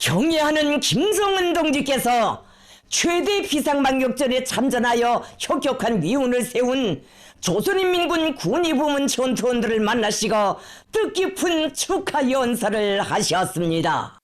경애하는 김정은 동지께서 최대 비상방역전에 참전하여 혁혁한 위운을 세운 조선인민군 군의부문 전투원들을 만나시고 뜻깊은 축하 연설을 하셨습니다.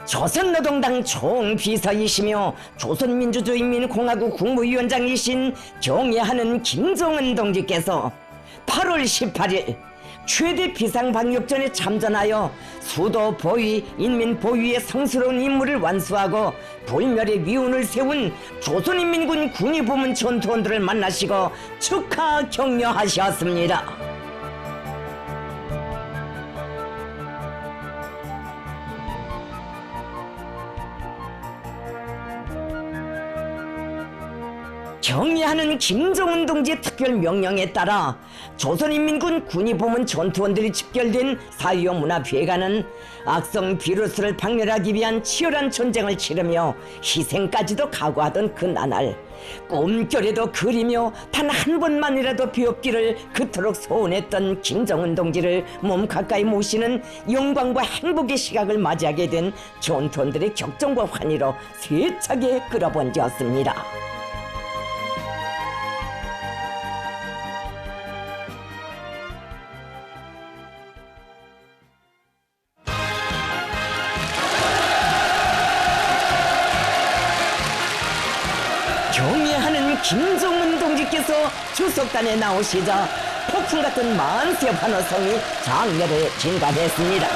조선노동당 총비서이시며 조선민주주의인민공화국 국무위원장이신 경애하는 김정은 동지께서 8월 18일 최대 비상방역전에 참전하여 수도 보위, 인민 보위의 성스러운 임무를 완수하고 불멸의 위운을 세운 조선인민군 군의부문 전투원들을 만나시고 축하 격려하셨습니다. 경애하는 김정은 동지의 특별 명령에 따라 조선인민군 군의부문 전투원들이 집결된 4.25 문화회관은 악성 비루스를 박멸하기 위한 치열한 전쟁을 치르며 희생까지도 각오하던 그 나날, 꿈결에도 그리며 단 한 번만이라도 배웠기를 그토록 소원했던 김정은 동지를 몸 가까이 모시는 영광과 행복의 시각을 맞이하게 된 전투원들의 격정과 환희로 세차게 끌어번졌습니다. 경애하는 김정은 동지께서 주석단에 나오시자 폭풍 같은 만세 환호성이 장렬히 진감했습니다.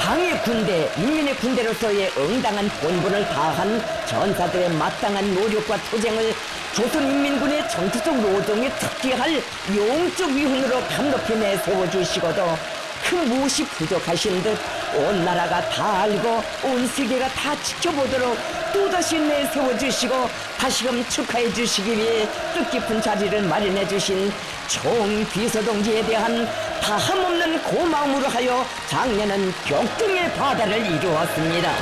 당의 군대, 인민의 군대로서의 응당한 본분을 다한 전사들의 마땅한 노력과 투쟁을 조선인민군의 전투적 노동에 특기할 용적 위훈으로 감높이 내세워주시고도 그 무엇이 부족하신 듯 온 나라가 다 알고 온 세계가 다 지켜보도록 또다시 내세워주시고 다시금 축하해 주시기 위해 뜻깊은 자리를 마련해 주신 총비서동지에 대한 다함없는 고마움으로 하여 작년은 격등의 바다를 이루었습니다.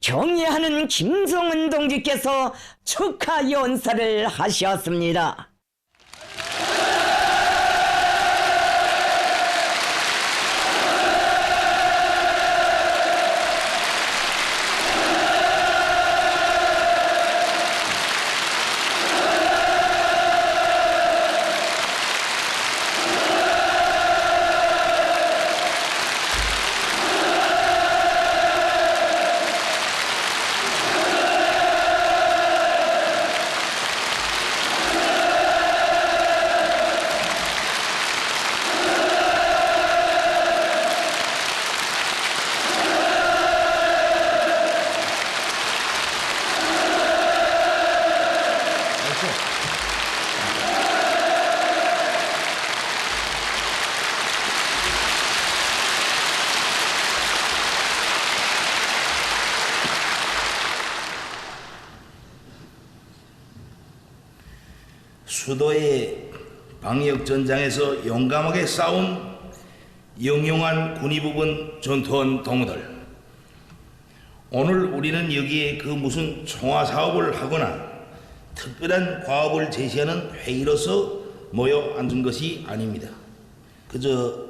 경애하는 김정은 동지께서 축하 연설을 하셨습니다. 수도의 방역전장에서 용감하게 싸운 영용한 군의부분 전투원 동무들, 오늘 우리는 여기에 그 무슨 총화사업을 하거나 특별한 과업을 제시하는 회의로서 모여 앉은 것이 아닙니다. 그저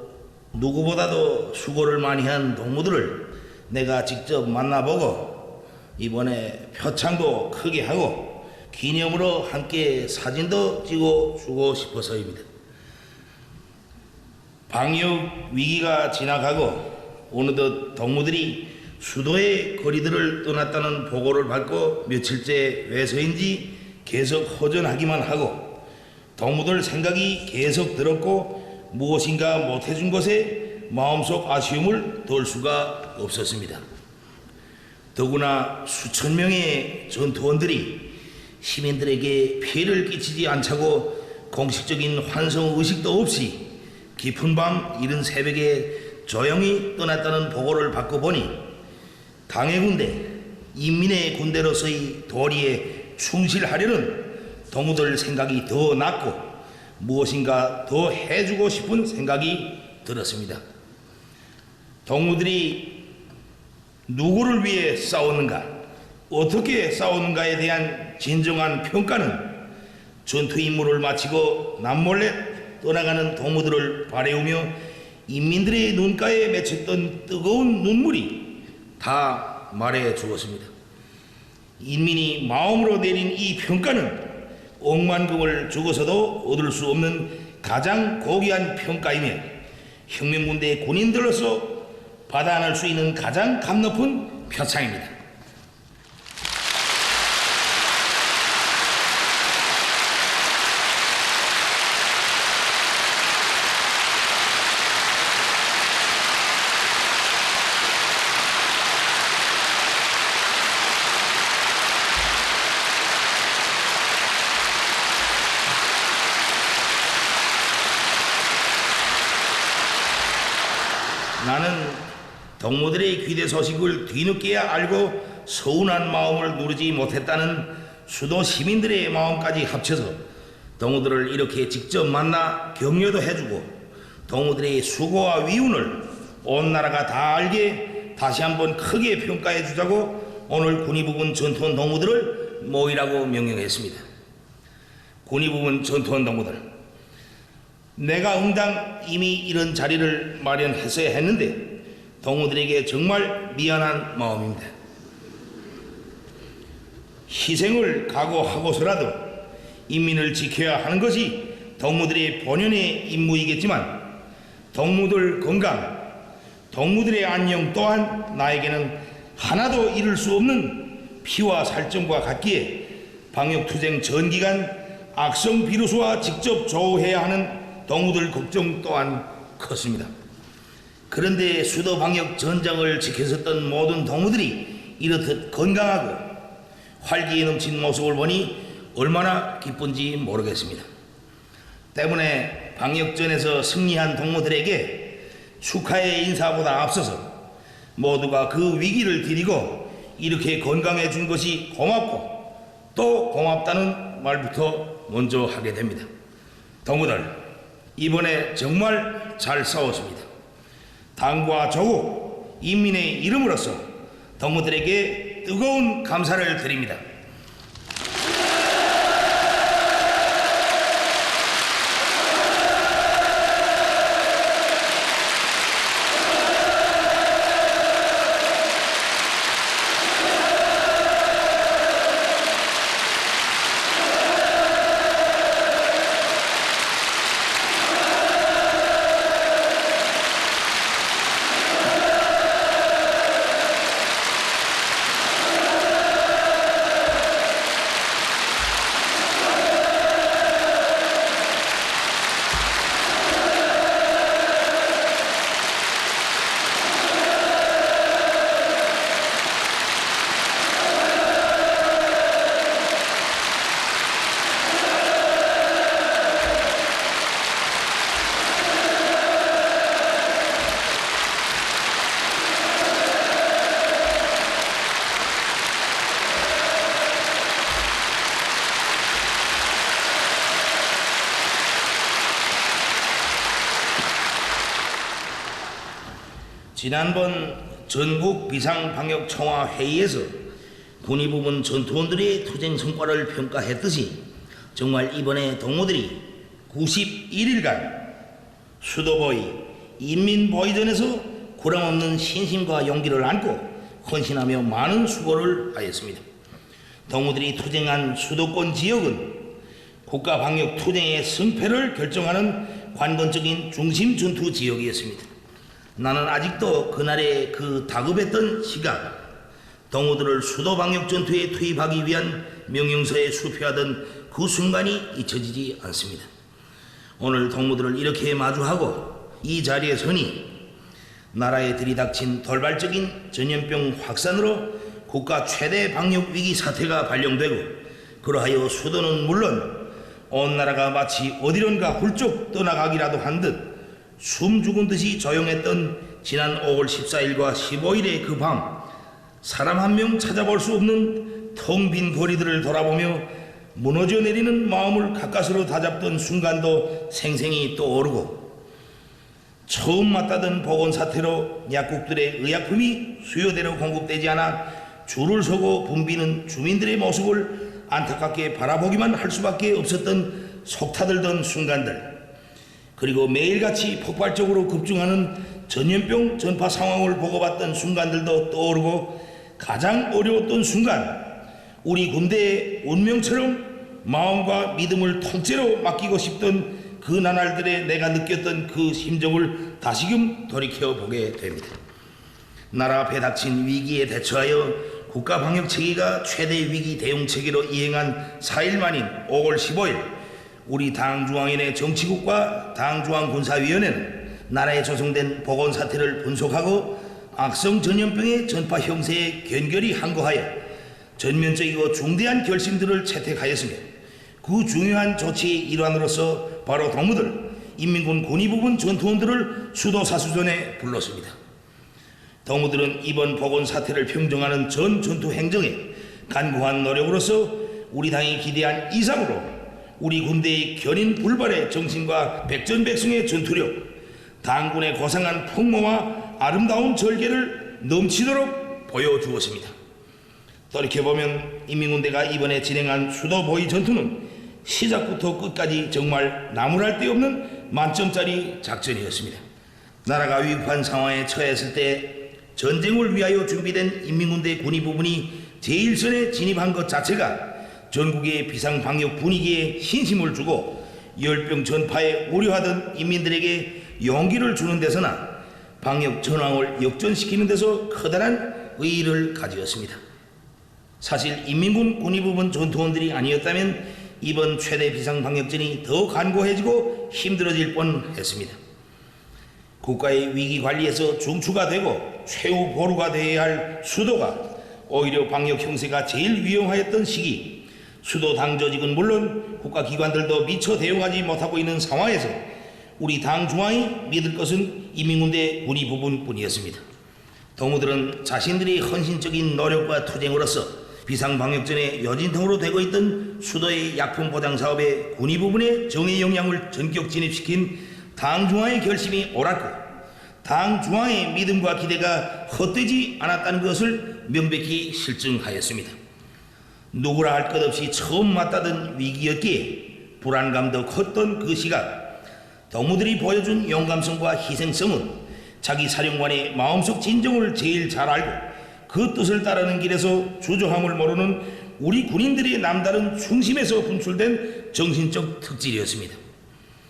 누구보다도 수고를 많이 한 동무들을 내가 직접 만나보고 이번에 표창도 크게 하고 기념으로 함께 사진도 찍어주고 싶어서입니다. 방역 위기가 지나가고 어느덧 동무들이 수도의 거리들을 떠났다는 보고를 받고 며칠째 왜서인지 계속 허전하기만 하고 동무들 생각이 계속 들었고 무엇인가 못해준 것에 마음속 아쉬움을 덜 수가 없었습니다. 더구나 수천 명의 전투원들이 시민들에게 피해를 끼치지 않자고 공식적인 환송 의식도 없이 깊은 밤 이른 새벽에 조용히 떠났다는 보고를 받고 보니 당의 군대, 인민의 군대로서의 도리에 충실하려는 동무들 생각이 더 낫고 무엇인가 더 해주고 싶은 생각이 들었습니다. 동무들이 누구를 위해 싸우는가, 어떻게 싸우는가에 대한 진정한 평가는 전투 임무를 마치고 남몰래 떠나가는 동무들을 바라보며 인민들의 눈가에 맺혔던 뜨거운 눈물이 다 말해 주었습니다. 인민이 마음으로 내린 이 평가는 억만금을 주고서도 얻을 수 없는 가장 고귀한 평가이며 혁명군대 군인들로서 받아 안을 수 있는 가장 값높은 표창입니다. 나는 동무들의 귀대 소식을 뒤늦게야 알고 서운한 마음을 누르지 못했다는 수도 시민들의 마음까지 합쳐서 동무들을 이렇게 직접 만나 격려도 해주고 동무들의 수고와 위운을 온 나라가 다 알게 다시 한번 크게 평가해 주자고 오늘 군의부분 전투원 동무들을 모이라고 명령했습니다. 군의부분 전투원 동무들, 내가 응당 이미 이런 자리를 마련했어야 했는데 동무들에게 정말 미안한 마음입니다. 희생을 각오하고서라도 인민을 지켜야 하는 것이 동무들의 본연의 임무이겠지만 동무들 건강, 동무들의 안녕 또한 나에게는 하나도 잃을 수 없는 피와 살점과 같기에 방역투쟁 전기간 악성 비루스와 직접 조우해야 하는 동무들 걱정 또한 컸습니다. 그런데 수도 방역 전장을 지켰었던 모든 동무들이 이렇듯 건강하고 활기에 넘친 모습을 보니 얼마나 기쁜지 모르겠습니다. 때문에 방역전에서 승리한 동무들에게 축하의 인사보다 앞서서 모두가 그 위기를 디디고 이렇게 건강해 준 것이 고맙고 또 고맙다는 말부터 먼저 하게 됩니다. 동무들, 이번에 정말 잘 싸웠습니다. 당과 조국, 인민의 이름으로서 동무들에게 뜨거운 감사를 드립니다. 지난번 전국 비상방역청화 회의에서 군의부문 전투원들의 투쟁 성과를 평가했듯이 정말 이번에 동무들이 91일간 수도보위, 인민보위전에서 구람없는 신심과 용기를 안고 헌신하며 많은 수고를 하였습니다. 동무들이 투쟁한 수도권 지역은 국가방역 투쟁의 승패를 결정하는 관건적인 중심 전투 지역이었습니다. 나는 아직도 그날의 그 다급했던 시각, 동무들을 수도 방역 전투에 투입하기 위한 명령서에 수표하던 그 순간이 잊혀지지 않습니다. 오늘 동무들을 이렇게 마주하고 이 자리에 서니 나라에 들이닥친 돌발적인 전염병 확산으로 국가 최대 방역 위기 사태가 발령되고 그러하여 수도는 물론 온 나라가 마치 어디론가 훌쩍 떠나가기라도 한 듯 숨 죽은 듯이 조용했던 지난 5월 14일과 15일의 그 밤, 사람 한 명 찾아볼 수 없는 텅 빈 거리들을 돌아보며 무너져 내리는 마음을 가까스로 다잡던 순간도 생생히 떠오르고, 처음 맞다던 보건 사태로 약국들의 의약품이 수요대로 공급되지 않아 줄을 서고 붐비는 주민들의 모습을 안타깝게 바라보기만 할 수밖에 없었던 속타들던 순간들, 그리고 매일같이 폭발적으로 급증하는 전염병 전파 상황을 보고봤던 순간들도 떠오르고, 가장 어려웠던 순간, 우리 군대의 운명처럼 마음과 믿음을 통째로 맡기고 싶던 그 나날들에 내가 느꼈던 그 심정을 다시금 돌이켜보게 됩니다. 나라 앞에 닥친 위기에 대처하여 국가방역체계가 최대 위기 대응체계로 이행한 4일 만인 5월 15일, 우리 당중앙위원회 정치국과 당중앙군사위원회는 나라에 조성된 보건사태를 분석하고 악성 전염병의 전파 형세에 견결히 항거하여 전면적이고 중대한 결심들을 채택하였으며, 그 중요한 조치의 일환으로서 바로 동무들, 인민군 군의부분 전투원들을 수도 사수전에 불렀습니다. 동무들은 이번 보건사태를 평정하는 전 전투 행정에 간구한 노력으로서 우리 당이 기대한 이상으로 우리 군대의 견인 불발의 정신과 백전백승의 전투력, 당군의 고상한 풍모와 아름다운 절개를 넘치도록 보여주었습니다. 돌이켜보면 인민군대가 이번에 진행한 수도보위 전투는 시작부터 끝까지 정말 나무랄 데 없는 만점짜리 작전이었습니다. 나라가 위급한 상황에 처했을 때 전쟁을 위하여 준비된 인민군대 군의부분이 제1선에 진입한 것 자체가 전국의 비상방역 분위기에 신심을 주고 열병 전파에 우려하던 인민들에게 용기를 주는 데서나 방역 전황을 역전시키는 데서 커다란 의의를 가지었습니다. 사실 인민군 군의부분 전투원들이 아니었다면 이번 최대 비상방역전이 더 간고해지고 힘들어질 뻔했습니다. 국가의 위기관리에서 중추가 되고 최후 보루가 되어야 할 수도가 오히려 방역 형세가 제일 위험하였던 시기, 수도 당 조직은 물론 국가기관들도 미처 대응하지 못하고 있는 상황에서 우리 당 중앙이 믿을 것은 인민군대 군의부분뿐이었습니다. 동무들은 자신들의 헌신적인 노력과 투쟁으로서 비상방역전의 여진통으로 되고 있던 수도의 약품 보장 사업에 군의부분의 정의 역량을 전격 진입시킨 당 중앙의 결심이 옳았고, 당 중앙의 믿음과 기대가 헛되지 않았다는 것을 명백히 실증하였습니다. 누구라 할 것 없이 처음 맞다던 위기였기에 불안감도 컸던 그 시각, 동무들이 보여준 용감성과 희생성은 자기 사령관의 마음속 진정을 제일 잘 알고 그 뜻을 따르는 길에서 주저함을 모르는 우리 군인들의 남다른 중심에서 분출된 정신적 특질이었습니다.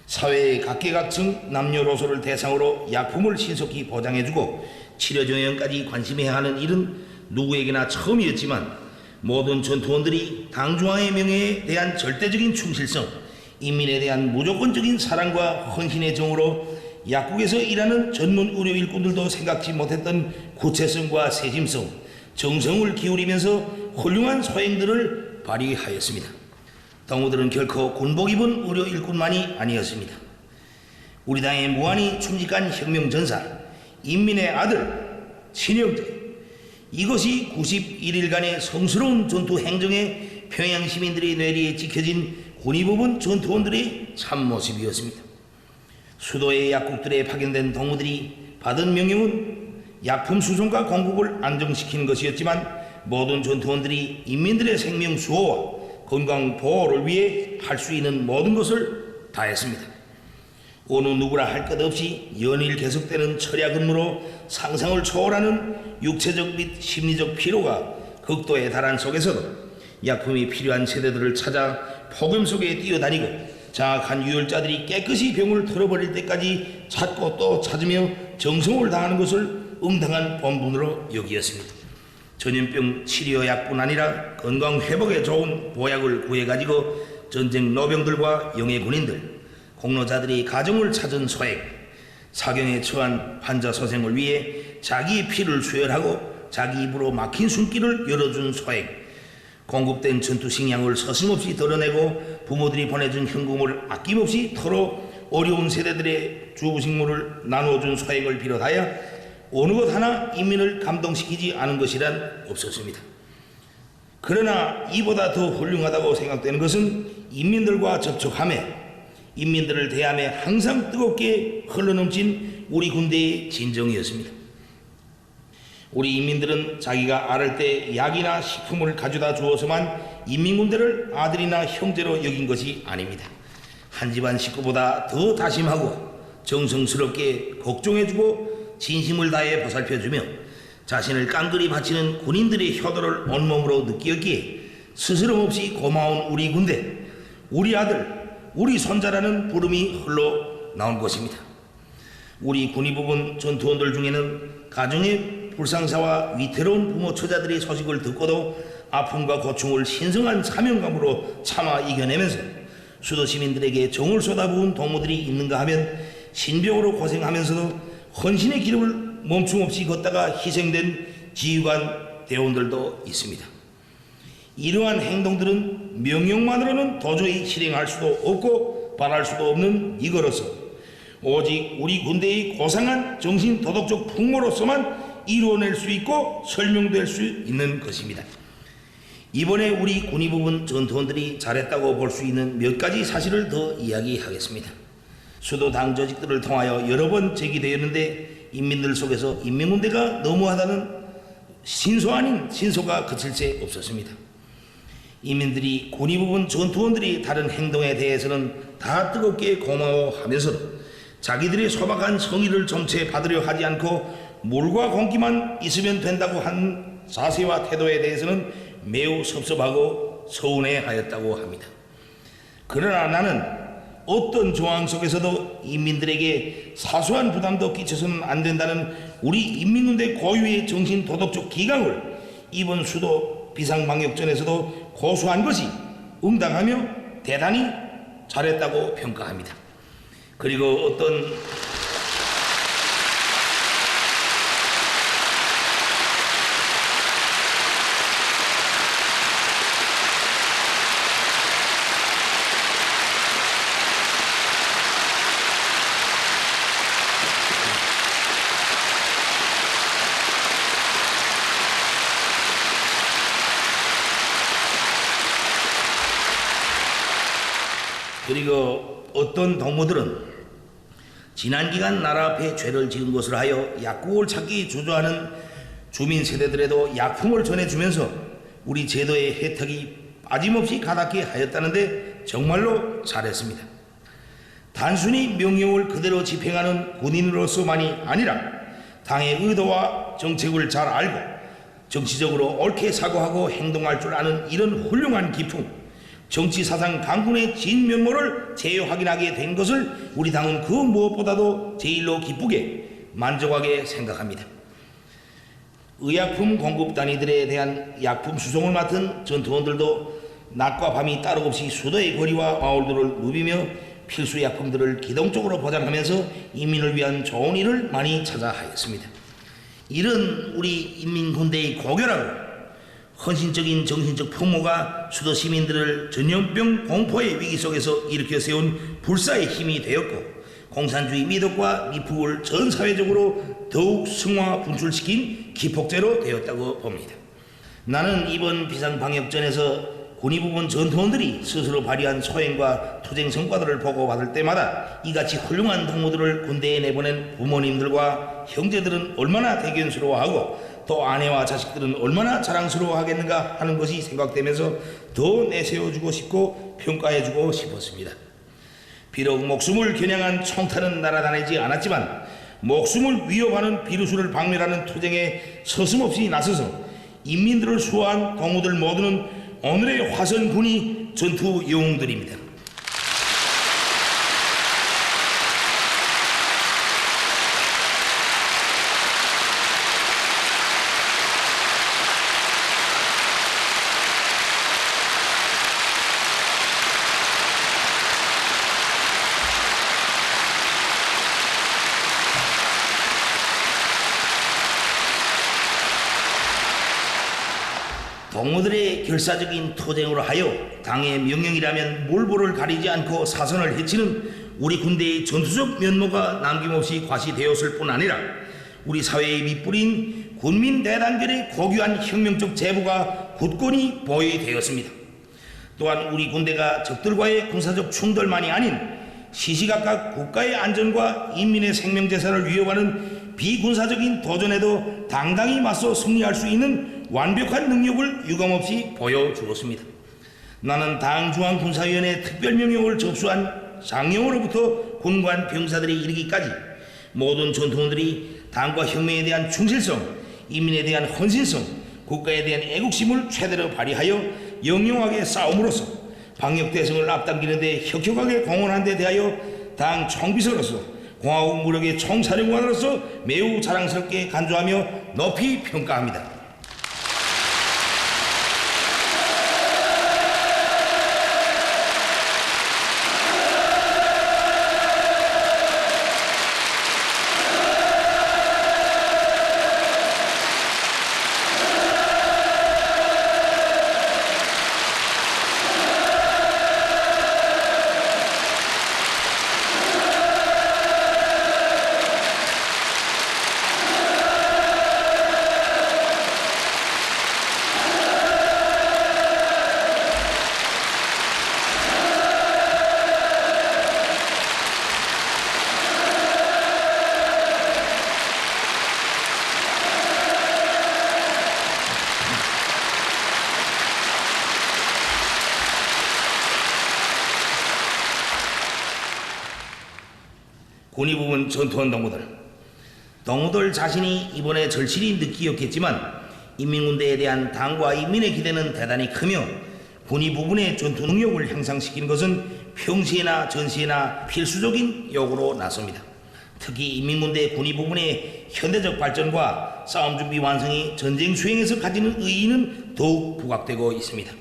사회의 각계각층 남녀노소를 대상으로 약품을 신속히 보장해주고 치료 정형까지 관심해야 하는 일은 누구에게나 처음이었지만, 모든 전투원들이 당중앙의 명예에 대한 절대적인 충실성, 인민에 대한 무조건적인 사랑과 헌신의 정으로 약국에서 일하는 전문 의료 일꾼들도 생각지 못했던 구체성과 세심성, 정성을 기울이면서 훌륭한 소행들을 발휘하였습니다. 동무들은 결코 군복 입은 의료 일꾼만이 아니었습니다. 우리 당의 무한히 충직한 혁명전사, 인민의 아들, 친형제, 이것이 91일간의 성스러운 전투 행정에 평양 시민들의 뇌리에 지켜진 군의부분 전투원들의 참모습이었습니다. 수도의 약국들에 파견된 동무들이 받은 명령은 약품 수송과 공급을 안정시키는 것이었지만, 모든 전투원들이 인민들의 생명 수호와 건강 보호를 위해 할 수 있는 모든 것을 다했습니다. 어느 누구라 할 것 없이 연일 계속되는 철야 근무로 상상을 초월하는 육체적 및 심리적 피로가 극도에 달한 속에서도 약품이 필요한 세대들을 찾아 폭염 속에 뛰어다니고 장악한 유혈자들이 깨끗이 병을 털어버릴 때까지 찾고 또 찾으며 정성을 다하는 것을 응당한 본분으로 여기었습니다. 전염병 치료약뿐 아니라 건강 회복에 좋은 보약을 구해가지고 전쟁 노병들과 영예 군인들, 공로자들이 가정을 찾은 소액, 사경에 처한 환자 소생을 위해 자기 피를 수혈하고 자기 입으로 막힌 숨길을 열어준 소액, 공급된 전투 식량을 서슴없이 덜어내고 부모들이 보내준 현금을 아낌없이 털어 어려운 세대들의 주부식물을 나누어준 소액을 비롯하여 어느 것 하나 인민을 감동시키지 않은 것이란 없었습니다. 그러나 이보다 더 훌륭하다고 생각되는 것은 인민들과 접촉함에 인민들을 대함에 항상 뜨겁게 흘러넘친 우리 군대의 진정이었습니다. 우리 인민들은 자기가 앓을 때 약이나 식품을 가져다 주어서만 인민군대를 아들이나 형제로 여긴 것이 아닙니다. 한 집안 식구보다 더 다심하고 정성스럽게 걱정해주고 진심을 다해 보살펴주며 자신을 깡그리 바치는 군인들의 효도를 온몸으로 느끼었기에 스스럼 없이 고마운 우리 군대, 우리 아들, 우리 손자라는 부름이 흘러나온 것입니다. 우리 군의부분 전투원들 중에는 가정의 불상사와 위태로운 부모 처자들의 소식을 듣고도 아픔과 고충을 신성한 사명감으로 참아 이겨내면서 수도 시민들에게 정을 쏟아부은 동무들이 있는가 하면 신병으로 고생하면서도 헌신의 기름을 멈춤없이 걷다가 희생된 지휘관 대원들도 있습니다. 이러한 행동들은 명령만으로는 도저히 실행할 수도 없고 바랄 수도 없는 이거로서 오직 우리 군대의 고상한 정신 도덕적 풍모로서만 이루어낼 수 있고 설명될 수 있는 것입니다. 이번에 우리 군의부분 전투원들이 잘했다고 볼 수 있는 몇 가지 사실을 더 이야기하겠습니다. 수도 당 조직들을 통하여 여러 번 제기되었는데 인민들 속에서 인민군대가 너무하다는 신소 아닌 신소가 그칠 새 없었습니다. 인민들이 군의부분 전투원들이 다른 행동에 대해서는 다 뜨겁게 고마워하면서도 자기들의 소박한 성의를 점체 받으려 하지 않고 물과 공기만 있으면 된다고 한 자세와 태도에 대해서는 매우 섭섭하고 서운해하였다고 합니다. 그러나 나는 어떤 조항 속에서도 인민들에게 사소한 부담도 끼쳐서는 안 된다는 우리 인민군대 고유의 정신 도덕적 기강을 이번 수도 비상방역전에서도 고수한 것이 응당하며 대단히 잘했다고 평가합니다. 그리고 어떤 동무들은 지난 기간 나라 앞에 죄를 지은 것을 하여 약국을 찾기 주저하는 주민 세대들에도 약품을 전해주면서 우리 제도의 혜택이 빠짐없이 가닿게 하였다는데 정말로 잘했습니다. 단순히 명령을 그대로 집행하는 군인으로서만이 아니라 당의 의도와 정책을 잘 알고 정치적으로 옳게 사고하고 행동할 줄 아는 이런 훌륭한 기품, 정치사상 강군의 진면모를 재확인하게 된 것을 우리 당은 그 무엇보다도 제일로 기쁘게 만족하게 생각합니다. 의약품 공급 단위들에 대한 약품 수송을 맡은 전투원들도 낮과 밤이 따로 없이 수도의 거리와 마을들을 누비며 필수 약품들을 기동적으로 보장하면서 인민을 위한 좋은 일을 많이 찾아 하였습니다. 이런 우리 인민군대의 고결하고 헌신적인 정신적 풍모가 수도 시민들을 전염병 공포의 위기 속에서 일으켜 세운 불사의 힘이 되었고 공산주의 미덕과 미풍을 전 사회적으로 더욱 승화 분출시킨 기폭제로 되었다고 봅니다. 나는 이번 비상방역전에서 군의부분 전투원들이 스스로 발휘한 소행과 투쟁 성과들을 보고받을 때마다 이같이 훌륭한 동무들을 군대에 내보낸 부모님들과 형제들은 얼마나 대견스러워하고 또 아내와 자식들은 얼마나 자랑스러워하겠는가 하는 것이 생각되면서 더 내세워주고 싶고 평가해주고 싶었습니다. 비록 목숨을 겨냥한 총탄은 날아다니지 않았지만 목숨을 위협하는 비루수를 박멸하는 투쟁에 서슴없이 나서서 인민들을 수호한 동무들 모두는 오늘의 화선군이 전투 영웅들입니다. 동무들의 결사적인 투쟁으로 하여 당의 명령이라면 몰보를 가리지 않고 사선을 헤치는 우리 군대의 전투적 면모가 남김없이 과시되었을 뿐 아니라 우리 사회에 밑뿌린 군민 대단결의 고귀한 혁명적 제부가 굳건히 보유되었습니다. 또한 우리 군대가 적들과의 군사적 충돌만이 아닌 시시각각 국가의 안전과 인민의 생명재산을 위협하는 비군사적인 도전에도 당당히 맞서 승리할 수 있는 완벽한 능력을 유감없이 보여주었습니다. 나는 당중앙군사위원회 특별명령을 접수한 장령으로부터 군관 병사들이 이르기까지 모든 전투원들이 당과 혁명에 대한 충실성, 인민에 대한 헌신성, 국가에 대한 애국심을 최대로 발휘하여 영영하게 싸움으로써 방역대성을 앞당기는 데 혁혁하게 공헌한 데 대하여 당 총비서로서 공화국 무력의 총사령관으로서 매우 자랑스럽게 간주하며 높이 평가합니다. 군의부분 전투원 동무들 자신이 이번에 절실히 느끼었겠지만 인민군대에 대한 당과 인민의 기대는 대단히 크며 군의부분의 전투 능력을 향상시키는 것은 평시에나 전시에나 필수적인 요구로 나섭니다. 특히 인민군대 군의부분의 현대적 발전과 싸움준비 완성이 전쟁 수행에서 가지는 의의는 더욱 부각되고 있습니다.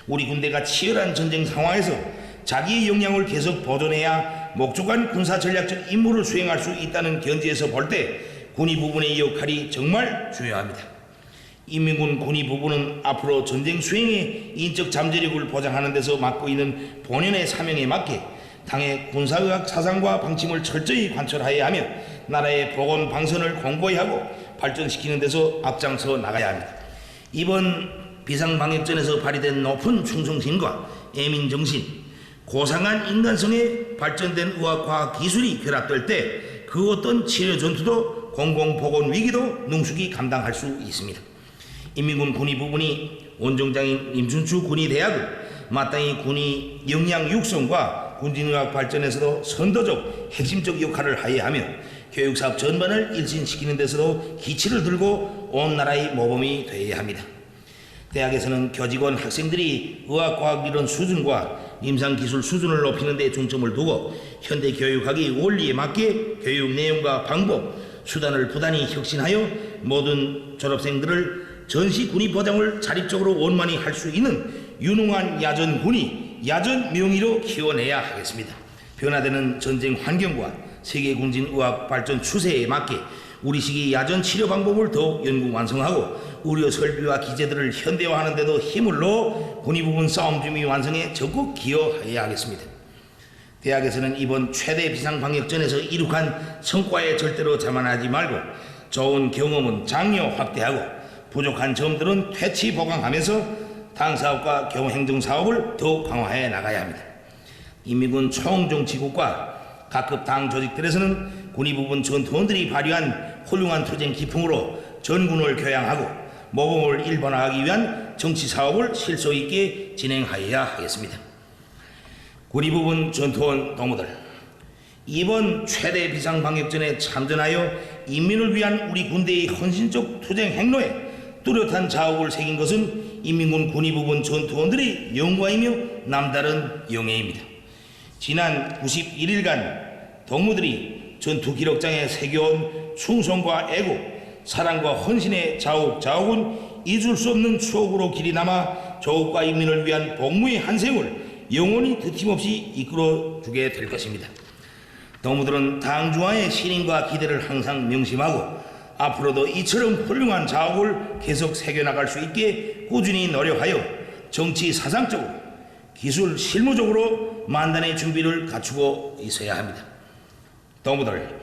우리 군대가 치열한 전쟁 상황에서 자기의 역량을 계속 보존해야 목적한 군사전략적 임무를 수행할 수 있다는 견지에서 볼 때 군의부분의 역할이 정말 중요합니다. 인민군 군의부분은 앞으로 전쟁 수행의 인적 잠재력을 보장하는 데서 맡고 있는 본연의 사명에 맞게 당의 군사의학 사상과 방침을 철저히 관철하여야 하며 나라의 복원 방선을 공고히 하고 발전시키는 데서 앞장서 나가야 합니다. 이번 비상방역전에서 발휘된 높은 충성심과 애민정신, 고상한 인간성에 발전된 의학과학 기술이 결합될 때 그 어떤 치료 전투도 공공보건 위기도 능숙히 감당할 수 있습니다. 인민군 군의부분이 원정장인 임춘추 군의대학을 마땅히 군의 역량 육성과 군진의학 발전에서도 선도적 핵심적 역할을 하여야 하며 교육사업 전반을 일진시키는 데서도 기치를 들고 온 나라의 모범이 되어야 합니다. 대학에서는 교직원 학생들이 의학과학이론 수준과 임상기술 수준을 높이는 데 중점을 두고 현대교육학의 원리에 맞게 교육 내용과 방법, 수단을 부단히 혁신하여 모든 졸업생들을 전시 군의 보장을 자립적으로 원만히 할 수 있는 유능한 야전군의, 야전명의로 키워내야 하겠습니다. 변화되는 전쟁 환경과 세계 군진 의학 발전 추세에 맞게 우리 시기 야전 치료 방법을 더욱 연구 완성하고 우려 설비와 기재들을 현대화하는 데도 힘을 넣어 군의부분 싸움 준비 완성에 적극 기여해야 하겠습니다. 대학에서는 이번 최대 비상방역전에서 이룩한 성과에 절대로 자만하지 말고 좋은 경험은 장려 확대하고 부족한 점들은 퇴치 보강하면서 당사업과 경행정사업을 더욱 강화해 나가야 합니다. 인민군 총정치국과 각급 당 조직들에서는 군의부분 전투원들이 발휘한 훌륭한 투쟁 기풍으로 전군을 교양하고 모범을 일반화하기 위한 정치사업을 실속 있게 진행하여야 하겠습니다. 군의부분 전투원 동무들, 이번 최대 비상방역전에 참전하여 인민을 위한 우리 군대의 헌신적 투쟁 행로에 뚜렷한 자업을 새긴 것은 인민군 군의부분 전투원들의 영광이며 남다른 영예입니다. 지난 91일간 동무들이 전투 기록장에 새겨온 충성과 애국, 사랑과 헌신의 자욱은 잊을 수 없는 추억으로 길이 남아 조국과 인민을 위한 복무의 한 생을 영원히 드팀없이 이끌어주게 될 것입니다. 동무들은 당중화의 신임과 기대를 항상 명심하고 앞으로도 이처럼 훌륭한 자업을 계속 새겨나갈 수 있게 꾸준히 노력하여 정치 사상적으로 기술 실무적으로 만단의 준비를 갖추고 있어야 합니다. 동무들,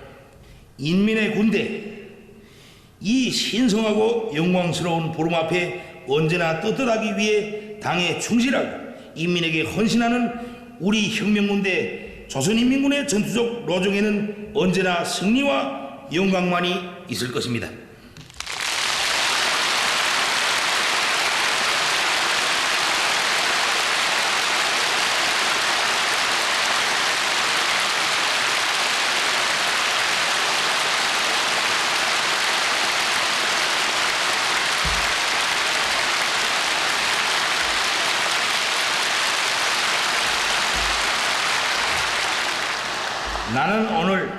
인민의 군대, 이 신성하고 영광스러운 보름 앞에 언제나 떳떳하기 위해 당에 충실하고 인민에게 헌신하는 우리 혁명군대 조선인민군의 전투적 로종에는 언제나 승리와 영광만이 있을 것입니다. 나는 오늘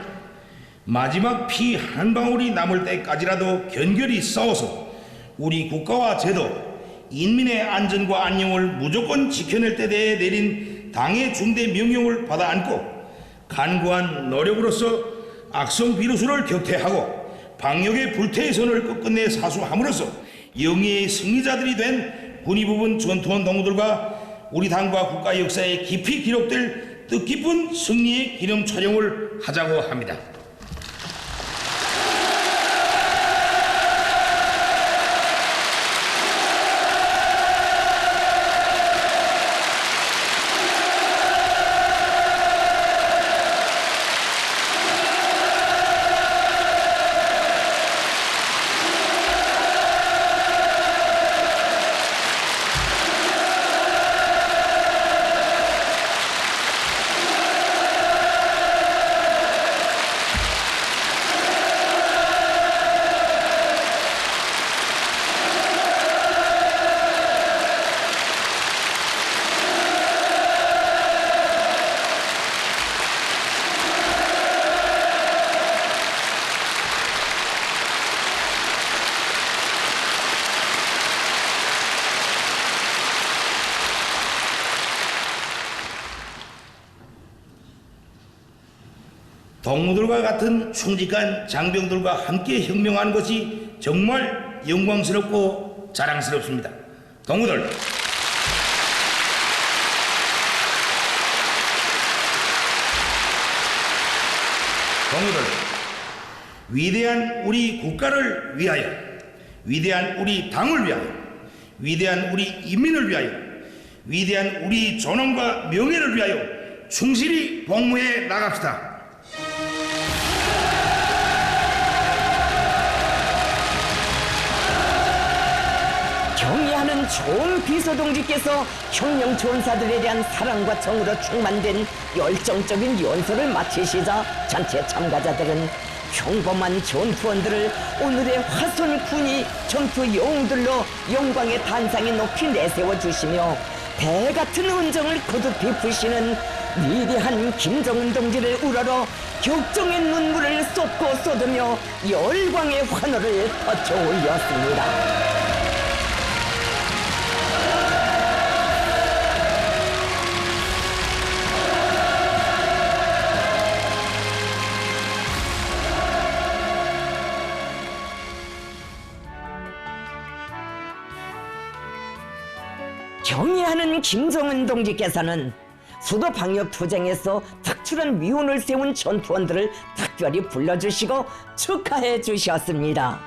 마지막 피 한 방울이 남을 때까지라도 견결히 싸워서 우리 국가와 제도, 인민의 안전과 안녕을 무조건 지켜낼 때 대해 내린 당의 중대 명령을 받아 안고 간구한 노력으로서 악성 비루수를 격퇴하고 방역의 불태의 선을 끝끝내 사수함으로써 영예의 승리자들이 된 군의부분 전투원 동무들과 우리 당과 국가 역사에 깊이 기록될 뜻깊은 승리의 기념 촬영을 하자고 합니다. 동무들과 같은 충직한 장병들과 함께 혁명하는 것이 정말 영광스럽고 자랑스럽습니다. 동무들, 위대한 우리 국가를 위하여, 위대한 우리 당을 위하여, 위대한 우리 인민을 위하여, 위대한 우리 존엄과 명예를 위하여 충실히 복무해 나갑시다. 경의하는 좋은 비서동지께서 혁명 전사들에 대한 사랑과 정으로 충만된 열정적인 연설을 마치시자 전체 참가자들은 평범한 전투원들을 오늘의 화손 군이 전투 영웅들로 영광의 단상에 높이 내세워 주시며 배같은 은정을 거듭 베푸시는 위대한 김정은 동지를 우러러 격정의 눈물을 쏟고 쏟으며 열광의 환호를 터쳐 올렸습니다. 경의하는 김정은 동지께서는 수도 방역 투쟁에서 특출한 위훈을 세운 전투원들을 특별히 불러주시고 축하해 주셨습니다.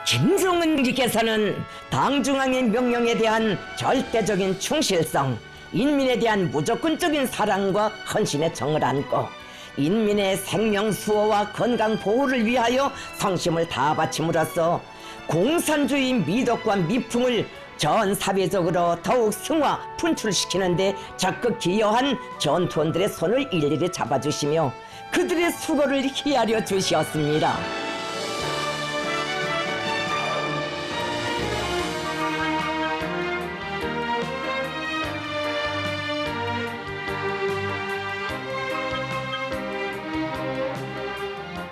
김정은 동지께서는 당 중앙의 명령에 대한 절대적인 충실성, 인민에 대한 무조건적인 사랑과 헌신의 정을 안고 인민의 생명 수호와 건강 보호를 위하여 성심을 다 바침으로써 공산주의 미덕과 미풍을 전 사회적으로 더욱 승화 분출시키는 데 적극 기여한 전투원들의 손을 일일이 잡아주시며 그들의 수고를 희하려 주셨습니다.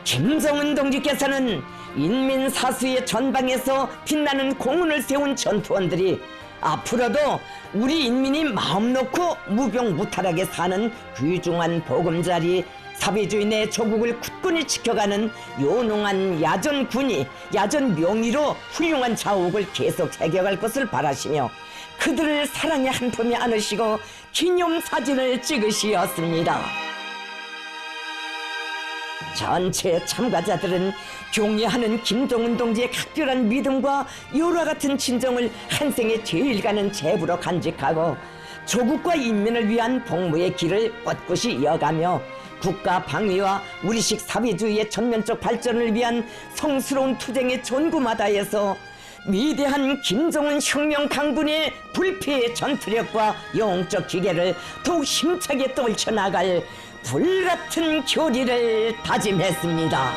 김정은 동지께서는 인민 사수의 전방에서 빛나는 공훈을 세운 전투원들이 앞으로도 우리 인민이 마음 놓고 무병무탈하게 사는 귀중한 보금자리 사회주의 조국을 굳건히 지켜가는 요농한 야전군이 야전명의로 훌륭한 자옥을 계속 새겨갈 것을 바라시며 그들을 사랑의 한 품에 안으시고 기념사진을 찍으시었습니다. 전체 참가자들은 경애하는 김정은 동지의 각별한 믿음과 열화 같은 진정을 한 생에 제일 가는 제부로 간직하고 조국과 인민을 위한 복무의 길을 꿋꿋이 이어가며 국가 방위와 우리식 사회주의의 전면적 발전을 위한 성스러운 투쟁의 전구마다에서 위대한 김정은 혁명 강군의 불패의 전투력과 영웅적 기계를 더욱 힘차게 떨쳐나갈 불같은 교리를 다짐했습니다.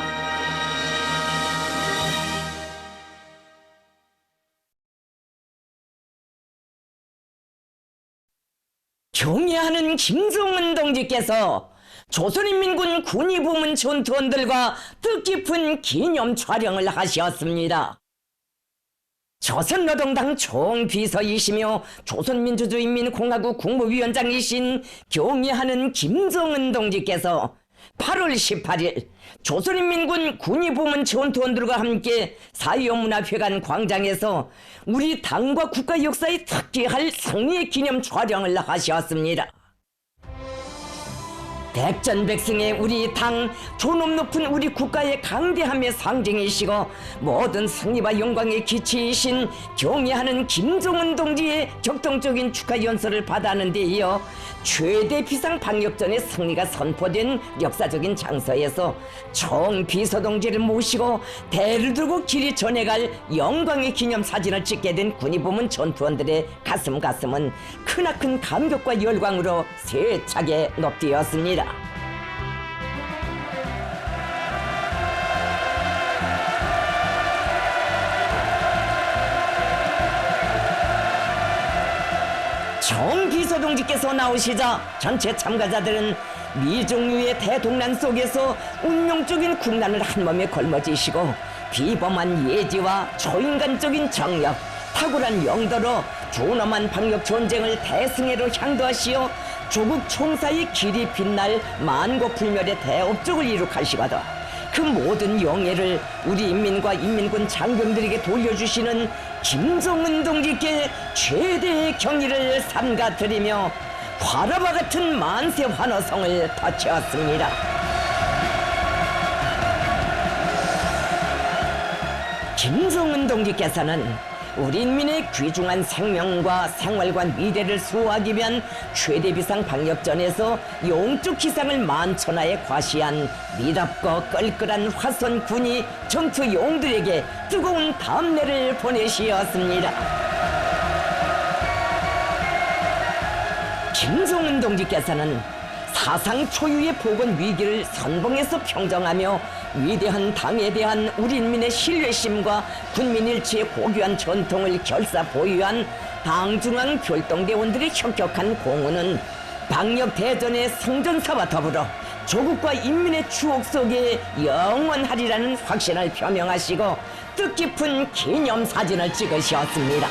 경애하는 김정은 동지께서 조선인민군 군의부문 전투원들과 뜻깊은 기념 촬영을 하셨습니다. 조선노동당 총비서이시며 조선민주주의인민공화국 국무위원장이신 경애하는 김정은 동지께서 8월 18일 조선인민군 군의부문 전투원들과 함께 사회문화회관 광장에서 우리 당과 국가 역사에 특기할 승리의 기념 촬영을 하셨습니다. 백전백승의 우리 당, 존엄 높은 우리 국가의 강대함의 상징이시고 모든 승리와 영광의 기치이신 경애하는 김정은 동지의 격동적인 축하 연설을 받아하는 데 이어 최대 비상 방역전의 승리가 선포된 역사적인 장소에서 총비서동지를 모시고 대를 들고 길이 전해갈 영광의 기념사진을 찍게 된 군의부문 전투원들의 가슴은 크나큰 감격과 열광으로 세차게 높되었습니다. 총비서동지께서 나오시자 전체 참가자들은 미종류의 대동란 속에서 운명적인 국난을 한몸에 걸머지시고 비범한 예지와 초인간적인 정력, 탁월한 용도로 존엄한 방역 전쟁을 대승회로 향도하시어 조국 총사의 길이 빛날 만고불멸의 대업적을 이룩하시거든 그 모든 영예를 우리 인민과 인민군 장병들에게 돌려주시는 김정은 동지께 최대의 경의를 삼가드리며 화라와 같은 만세 환호성을 바쳤습니다. 김정은 동지께서는 우리 인민의 귀중한 생명과 생활과 미래를 수호하기 위한 최대 비상 방역전에서 영적 기상을 만천하에 과시한 미랍고 껄끄란 화선군이 전투 영웅들에게 뜨거운 담례를 보내시었습니다. 김정은 동지께서는 사상 초유의 보건 위기를 선봉에서 평정하며 위대한 당에 대한 우리 인민의 신뢰심과 군민일치의 고귀한 전통을 결사 보유한 당중앙 결동대원들의 혁혁한 공헌은 방역대전의 성전사와 더불어 조국과 인민의 추억 속에 영원하리라는 확신을 표명하시고 뜻깊은 기념사진을 찍으셨습니다.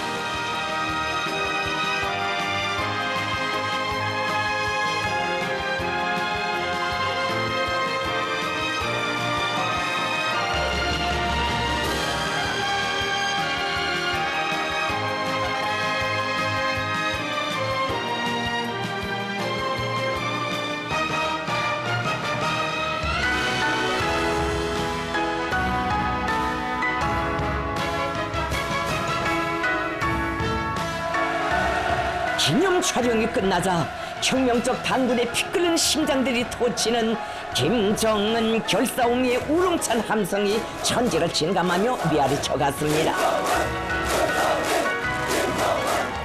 기념 촬영이 끝나자 혁명적 당군의 피 끓는 심장들이 터치는 김정은 결사옹의 우렁찬 함성이 천지를 진감하며 메아리쳐갔습니다.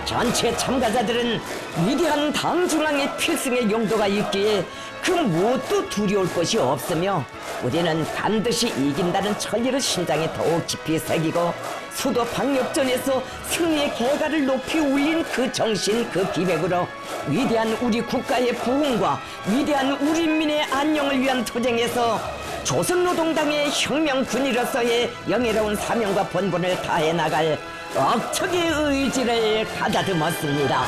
전체 참가자들은 위대한 당중앙의 필승의 용도가 있기에 그 무엇도 두려울 것이 없으며 우리는 반드시 이긴다는 천리를 심장에 더욱 깊이 새기고 수도 방역전에서 승리의 개가를 높이 울린 그 정신 그 기백으로 위대한 우리 국가의 부흥과 위대한 우리 인민의 안녕을 위한 투쟁에서 조선노동당의 혁명군이로서의 영예로운 사명과 본분을 다해 나갈 억척의 의지를 가다듬었습니다.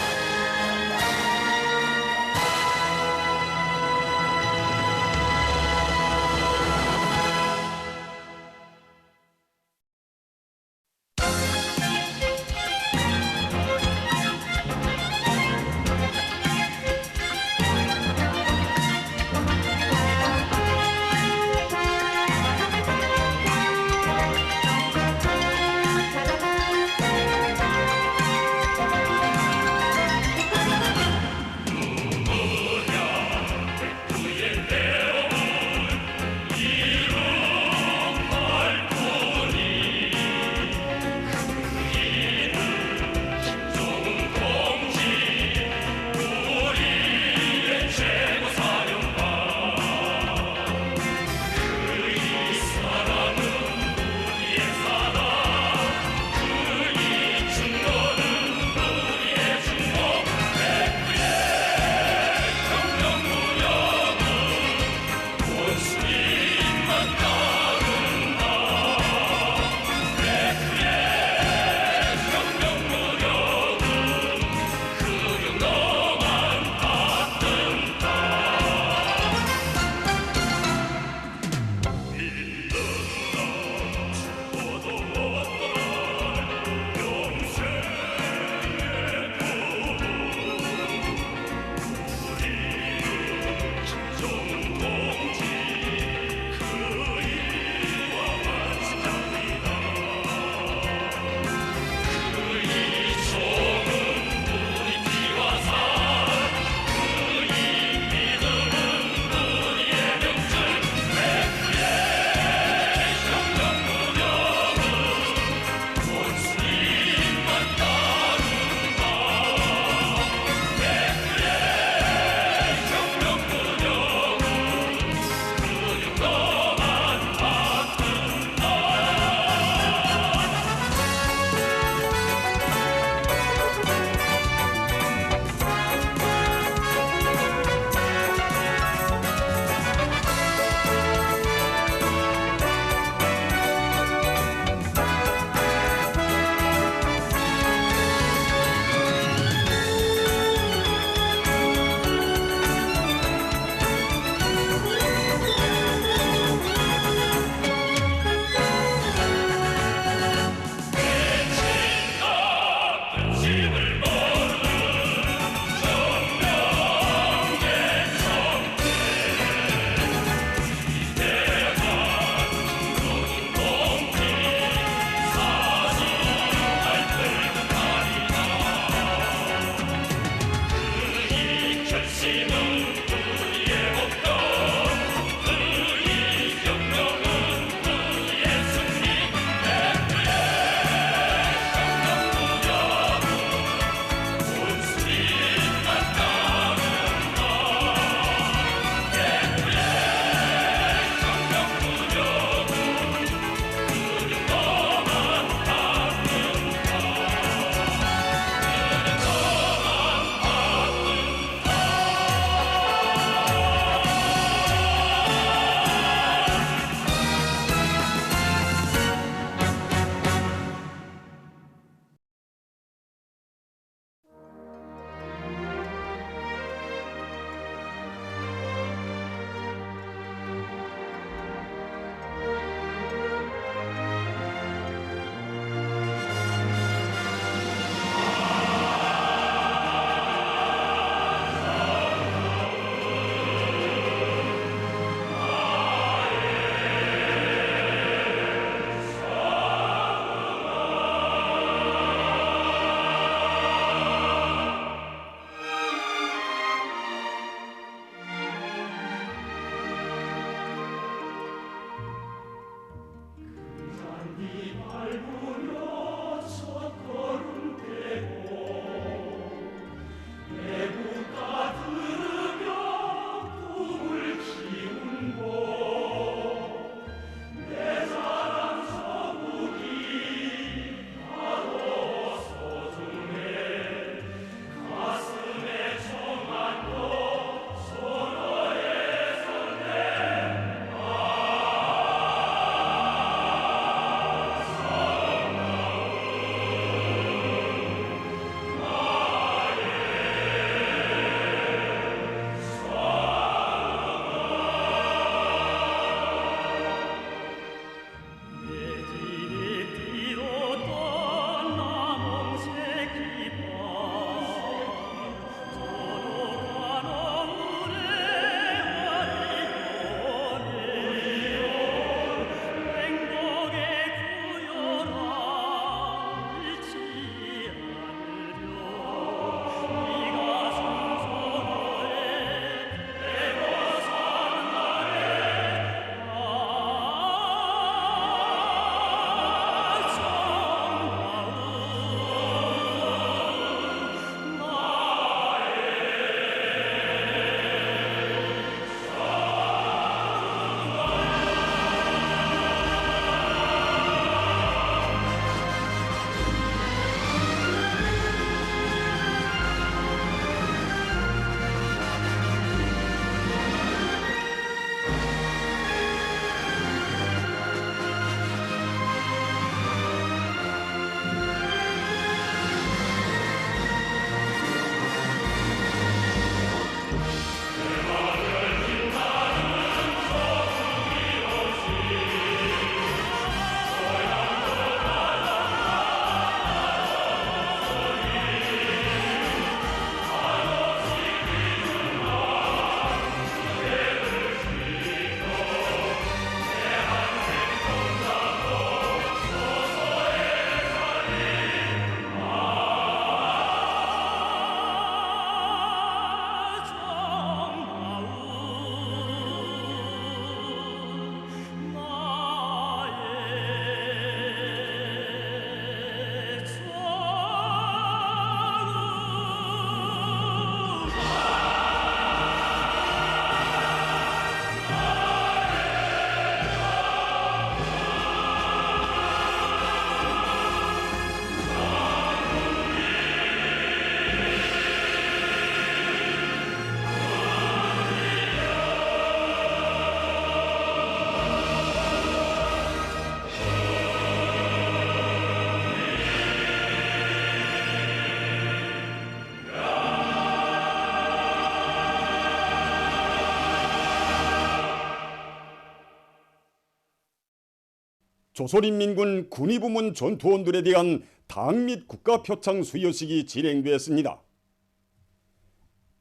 조선인민군 군의부문 전투원들에 대한 당 및 국가표창 수여식이 진행됐습니다.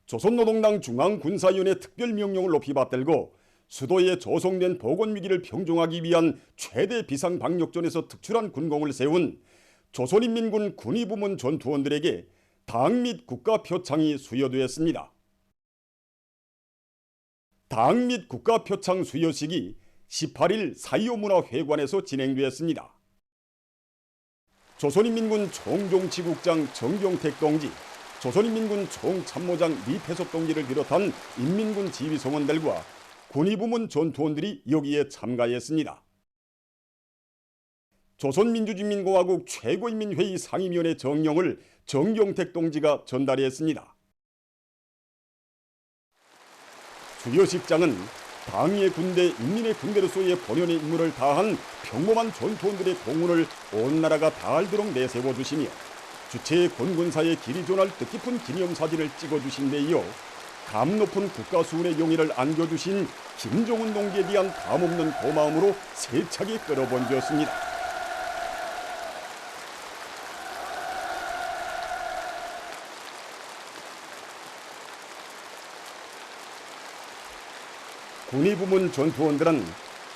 조선노동당 중앙군사위원회 특별명령을 높이 받들고 수도에 조성된 보건위기를 평정하기 위한 최대 비상방역전에서 특출한 군功을 세운 조선인민군 군의부문 전투원들에게 당 및 국가표창이 수여되었습니다. 당 및 국가표창 수여식이 18일 4.25 문화회관에서 진행되었습니다. 조선인민군 총정치국장 정경택 동지, 조선인민군 총참모장 리태섭 동지를 비롯한 인민군 지휘성원들과 군의부문 전투원들이 여기에 참가했습니다. 조선민주주의인민공화국 최고인민회의 상임위원회 정령을 정경택 동지가 전달했습니다. 수여식장은 당의 군대, 인민의 군대로서의 본연의 임무를 다한 평범한 전투원들의 공훈을 온 나라가 다 알도록 내세워주시며 주체의 권군사에 길이 전할 뜻깊은 기념사진을 찍어주신 데 이어 감 높은 국가수운의 용의를 안겨주신 김정은 동지에 대한 감없는 고마움으로 세차게 끌어번졌습니다. 군의부문 전투원들은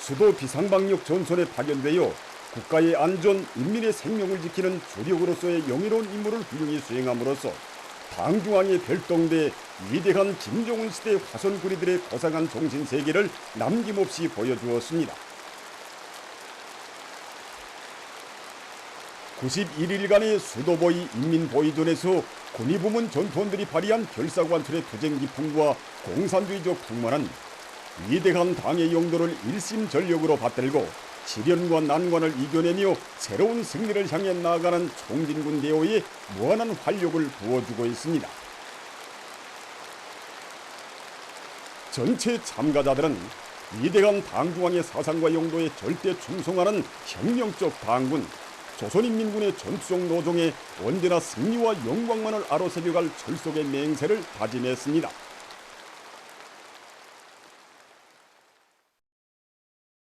수도 비상방역 전선에 파견되어 국가의 안전, 인민의 생명을 지키는 주력으로서의 영예로운 임무를 훌륭히 수행함으로써 당중앙에 별동돼 위대한 김정은 시대 화선구리들의 고상한 정신세계를 남김없이 보여주었습니다. 91일간의 수도보위 인민보위전에서 군의부문 전투원들이 발휘한 결사관철의 투쟁 기풍과 공산주의적 풍만은 위대한 당의 용도를 일심전력으로 받들고 시련과 난관을 이겨내며 새로운 승리를 향해 나아가는 총진군 대오에 무한한 활력을 부어주고 있습니다. 전체 참가자들은 위대한 당중앙의 사상과 용도에 절대 충성하는 혁명적 당군, 조선인민군의 전투적 노동에 언제나 승리와 영광만을 아로새겨갈 철석의 맹세를 다짐했습니다.